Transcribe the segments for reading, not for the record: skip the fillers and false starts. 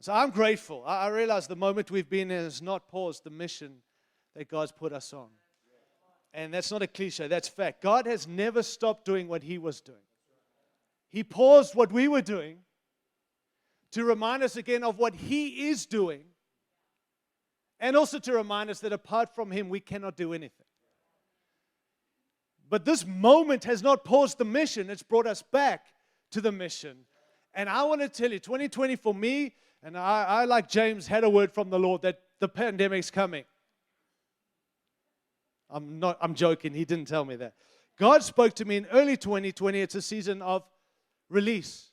So I'm grateful. I realize the moment we've been in has not paused the mission that God's put us on. And that's not a cliche, that's fact. God has never stopped doing what He was doing. He paused what we were doing to remind us again of what He is doing, and also to remind us that apart from Him, we cannot do anything. But this moment has not paused the mission, it's brought us back to the mission. And I want to tell you, 2020 for me, and I like James, had a word from the Lord that the pandemic's coming. I'm joking, he didn't tell me that. God spoke to me in early 2020, it's a season of release.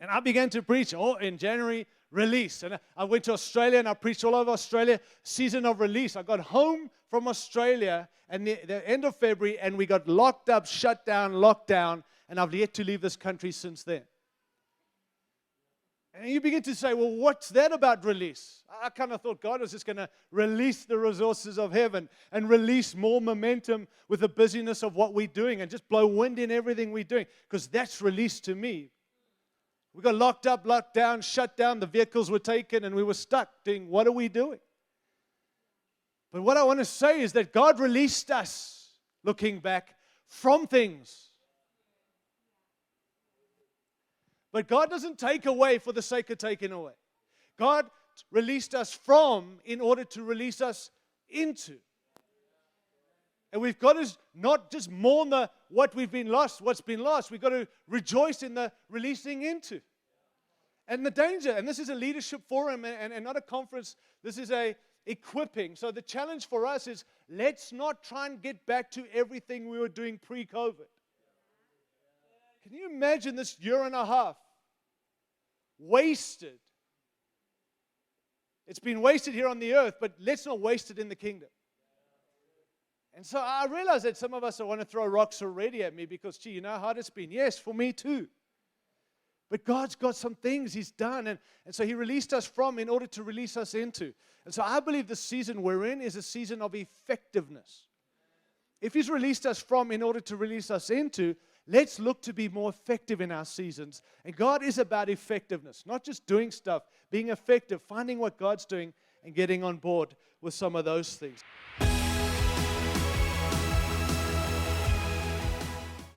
And I began to preach in January, release. And I went to Australia and I preached all over Australia, season of release. I got home from Australia and the end of February, and we got locked up, shut down, locked down, and I've yet to leave this country since then. And you begin to say, well, what's that about release? I kind of thought God was just going to release the resources of heaven and release more momentum with the busyness of what we're doing and just blow wind in everything we're doing, because that's release to me. We got locked up, locked down, shut down, the vehicles were taken, and we were stuck doing, what are we doing? But what I want to say is that God released us, looking back, from things. But God doesn't take away for the sake of taking away. God released us from in order to release us into. And we've got to not just mourn what's been lost. We've got to rejoice in the releasing into. And the danger, and this is a leadership forum and not a conference, this is a equipping. So the challenge for us is, let's not try and get back to everything we were doing pre-COVID. Can you imagine this year and a half wasted? It's been wasted here on the earth, but let's not waste it in the kingdom. And so I realize that some of us want to throw rocks already at me because, gee, you know how hard it's been. Yes, for me too. But God's got some things He's done, and so He released us from in order to release us into. And so I believe the season we're in is a season of effectiveness. If He's released us from in order to release us into, let's look to be more effective in our seasons. And God is about effectiveness, not just doing stuff, being effective, finding what God's doing and getting on board with some of those things.